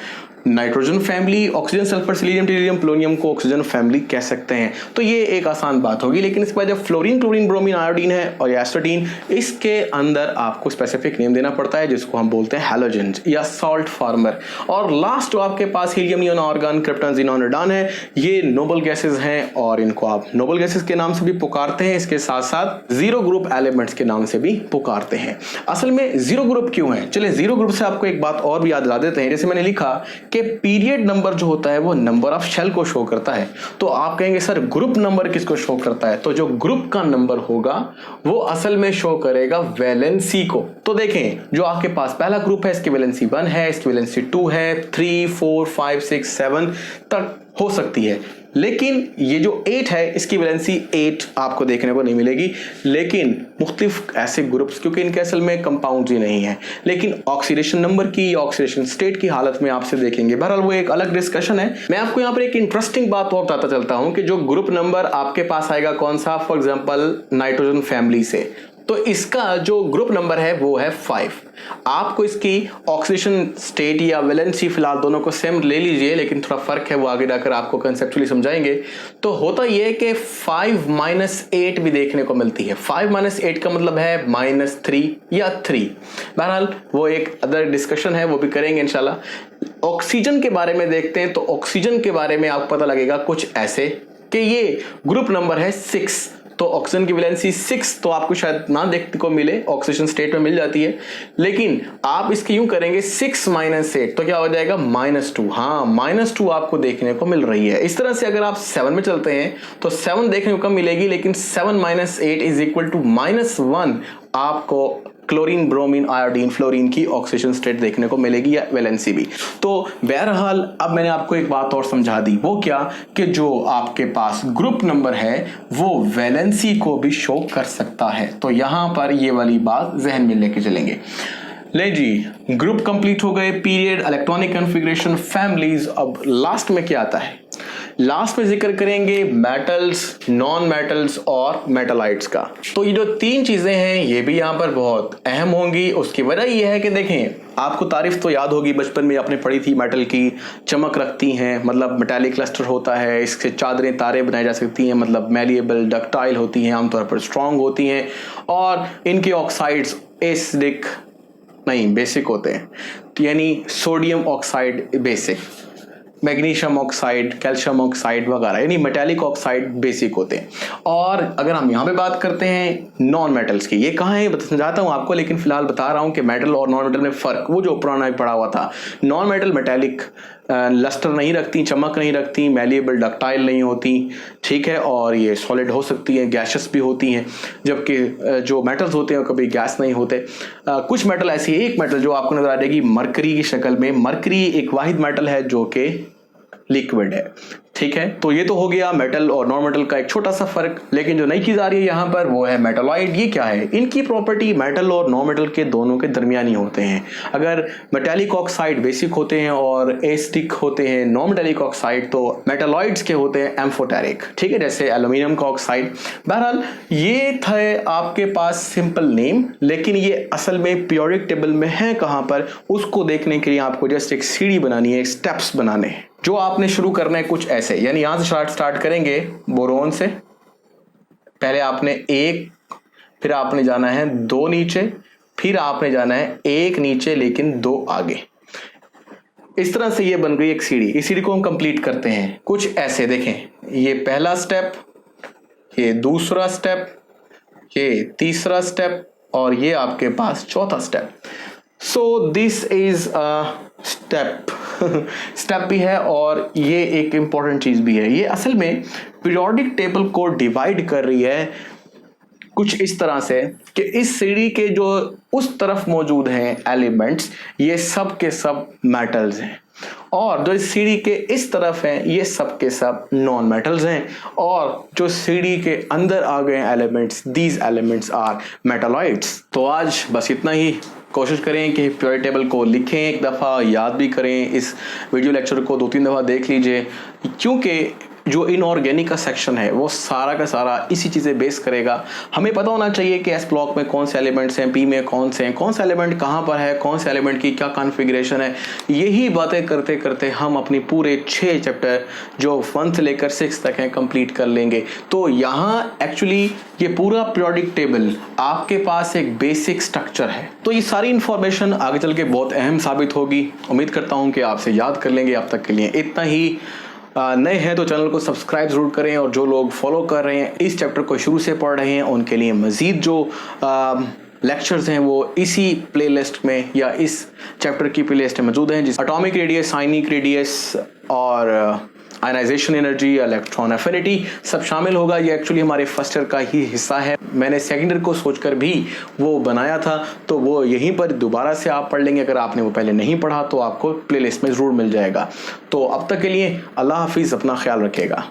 nitrogen family, oxygen, sulphur, selenium, tellurium, polonium को ऑक्सीजन फैमिली कह सकते हैं। तो ये एक आसान बात होगी। लेकिन इसके बाद जब फ्लोरीन, क्लोरीन, ब्रोमीन, आयोडीन है और एस्टोडीन, इसके अंदर आपको स्पेसिफिक नेम देना पड़ता है जिसको हम बोलते हैं हैलोजन या सॉल्ट फार्मर। और लास्ट जो आपके पास helium, neon, argon, krypton, xenon, radon है, ये नोबल गैसेस हैं और इनको आप नोबल गैसेस के नाम से भी पुकारते हैं। इसके साथ साथ जीरो ग्रुप एलिमेंट्स के नाम से भी पुकारते हैं। असल में जीरो ग्रुप क्यों है, चलिए जीरो ग्रुप से आपको एक बात और भी याद दिला देते हैं। जैसे मैंने लिखा कि पीरियड नंबर जो होता है वो नंबर ऑफ शेल को शो करता है, तो आप कहेंगे सर ग्रुप नंबर किसको शो करता है, तो जो ग्रुप का नंबर होगा वो असल में शो करेगा वैलेंसी को। तो देखें जो आपके पास पहला ग्रुप है इसकी वैलेंसी 1 है, इसकी वैलेंसी 2 है, 3, 4, 5, 6, 7 तक हो सकती है। लेकिन ये जो 8 है इसकी वैलेंसी 8 आपको देखने को नहीं मिलेगी। लेकिन मुख्तलिफ ऐसे ग्रुप्स, क्योंकि इनके असल में कंपाउंड्स ही नहीं है, लेकिन ऑक्सीडेशन नंबर की, ऑक्सीडेशन स्टेट की हालत में आपसे देखेंगे। बहरहाल वो एक अलग डिस्कशन है। मैं आपको यहाँ पर एक इंटरेस्टिंग बात और बताता चलता हूँ कि जो ग्रुप नंबर आपके पास आएगा कौन सा, फॉर एग्जाम्पल नाइट्रोजन फैमिली से, तो इसका जो ग्रुप नंबर है वो है 5। आपको इसकी ऑक्सीडेशन स्टेट या वैलेंसी फिलहाल दोनों को सेम ले लीजिए, लेकिन थोड़ा फर्क है, वो आगे जाकर आपको कंसेप्चुअली समझाएंगे। तो होता यह है कि 5 - 8 भी देखने को मिलती है। 5 - 8 का मतलब है -3 या 3। बहरहाल वो एक अदर डिस्कशन है, वो भी करेंगे इंशाल्लाह। ऑक्सीजन के बारे में देखते हैं। तो ऑक्सीजन के बारे में आपको पता लगेगा कुछ ऐसे कि ये ग्रुप नंबर है 6। तो ऑक्सीजन की वैलेंसी 6 तो आपको शायद ना देखने को मिले, ऑक्सीजन स्टेट में मिल जाती है, लेकिन आप इसके यूं करेंगे 6 - 8 तो क्या हो जाएगा -2। हाँ, -2 आपको देखने को मिल रही है। इस तरह से अगर आप 7 में चलते हैं तो 7 देखने को कम मिलेगी, लेकिन 7 - 8 = -1 आपको क्लोरीन, ब्रोमीन, आयोडीन, फ्लोरीन की ऑक्सीजन स्टेट देखने को मिलेगी या वैलेंसी भी। तो बहरहाल अब मैंने आपको एक बात और समझा दी, वो क्या कि जो आपके पास ग्रुप नंबर है वो वैलेंसी को भी शो कर सकता है। तो यहां पर ये वाली बात जहन में लेके चलेंगे। ले जी, ग्रुप कंप्लीट हो गए, पीरियड, इलेक्ट्रॉनिक कॉन्फ़िगरेशन, फैमिलीज। अब लास्ट में क्या आता है? लास्ट में जिक्र करेंगे मेटल्स, नॉन मेटल्स और मेटालाइट्स का। तो ये जो 3 चीजें हैं ये भी यहाँ पर बहुत अहम होंगी। उसकी वजह ये है कि देखें, आपको तारीफ तो याद होगी, बचपन में आपने पढ़ी थी, मेटल की चमक रखती हैं, मतलब मेटालिक क्लस्टर होता है, इससे चादरें, तारे बनाई जा सकती हैं, मतलब मैलिएबल, डक्टाइल होती हैं, आमतौर पर स्ट्रांग होती हैं, और इनके ऑक्साइड्स एसिडिक नहीं बेसिक होते हैं, यानी sodium oxide basic, magnesium oxide, calcium oxide वगैरह, यानी मेटालिक ऑक्साइड बेसिक होते हैं। और अगर हम यहाँ पे बात करते हैं नॉन मेटल्स की, ये कहाँ है समझाता हूँ आपको, लेकिन फिलहाल बता रहा हूँ कि मेटल और नॉन मेटल में फ़र्क, वो जो पुराना पड़ा हुआ था। नॉन मेटल मेटालिक लस्टर नहीं रखती, चमक नहीं रखती, मैलिएबल, डक्टाइल नहीं होती, ठीक है, और ये सॉलिड हो सकती है, गैसेस भी होती हैं, जबकि जो मेटल्स होते हैं कभी गैस नहीं होते। कुछ मेटल ऐसी, एक मेटल जो आपको नजर आ जाएगी मरकरी की शक्ल में। मरकरी एक वाहिद मेटल है जो कि लिक्विड है, ठीक है। तो ये तो हो गया मेटल और नॉन मेटल का एक छोटा सा फर्क। लेकिन जो नई चीज आ रही है यहाँ पर वो है मेटालॉइड। ये क्या है? इनकी प्रॉपर्टी मेटल और नॉन मेटल के दोनों के दरमियानी होते हैं। अगर मेटालिक ऑक्साइड बेसिक होते हैं और एसिडिक होते हैं नॉन मेटालिक ऑक्साइड, तो मेटालॉइड्स के होते हैं एम्फोटेरिक, ठीक है, जैसे एल्यूमिनियम का ऑक्साइड। बहरहाल ये थे आपके पास सिंपल नेम, लेकिन ये असल में पीरियोडिक टेबल में है कहाँ पर, उसको देखने के लिए आपको जस्ट एक सीढ़ी बनानी है, स्टेप्स बनाने हैं। जो आपने शुरू करना है कुछ ऐसे, यानी यहां से स्टार्ट करेंगे बोरोन से। पहले आपने 1, फिर आपने जाना है 2 नीचे, फिर आपने जाना है 1 नीचे लेकिन 2 आगे। इस तरह से ये बन गई एक सीढ़ी। इस सीढ़ी को हम कंप्लीट करते हैं कुछ ऐसे। देखें, ये पहला स्टेप, ये दूसरा स्टेप, ये तीसरा स्टेप, और ये आपके पास चौथा step. So this is a step भी है, और ये एक इंपॉर्टेंट चीज भी है। ये असल में पीरियोडिक टेबल को डिवाइड कर रही है कुछ इस तरह से कि इस सीढ़ी के जो उस तरफ मौजूद हैं एलिमेंट्स, ये सब के सब मेटल्स हैं, और जो इस सीढ़ी के इस तरफ हैं ये सब के सब नॉन मेटल्स हैं, और जो सीढ़ी के अंदर आ गए elements, these elements are metalloids. तो आज बस इतना ही। कोशिश करें कि पीरियोडिक टेबल को लिखें, एक दफ़ा याद भी करें, इस वीडियो लेक्चर को 2-3 दफ़ा देख लीजिए, क्योंकि जो इनऑर्गेनिक का सेक्शन है वो सारा का सारा इसी चीज़ें बेस करेगा। हमें पता होना चाहिए कि एस ब्लॉक में कौन से एलिमेंट्स हैं, पी में कौन से हैं, कौन सा एलिमेंट कहाँ पर है, कौन से एलिमेंट की क्या कॉन्फ़िगरेशन है। यही बातें करते करते हम अपनी पूरे 6 चैप्टर जो 1 से लेकर 6 तक हैं कंप्लीट कर लेंगे। तो यहाँ एक्चुअली ये पूरा पीरियोडिक टेबल आपके पास एक बेसिक स्ट्रक्चर है। तो ये सारी इंफॉर्मेशन आगे चल के बहुत अहम साबित होगी। उम्मीद करता हूँ कि आपसे याद कर लेंगे। अब तक के लिए इतना ही। नए हैं तो चैनल को सब्सक्राइब ज़रूर करें, और जो लोग फॉलो कर रहे हैं, इस चैप्टर को शुरू से पढ़ रहे हैं, उनके लिए मज़ीद जो लेक्चर्स हैं वो इसी प्लेलिस्ट में या इस चैप्टर की प्लेलिस्ट में मौजूद हैं, जिस एटॉमिक रेडियस, आयनिक रेडियस और आयनाइजेशन एनर्जी, इलेक्ट्रॉन एफिनिटी सब शामिल होगा। ये एक्चुअली हमारे फर्स्ट ईयर का ही हिस्सा है। मैंने सेकेंड ईयर को सोचकर भी वो बनाया था, तो वो यहीं पर दोबारा से आप पढ़ लेंगे। अगर आपने वो पहले नहीं पढ़ा तो आपको प्लेलिस्ट में ज़रूर मिल जाएगा। तो अब तक के लिए अल्लाह हाफिज़, अपना ख्याल रखिएगा।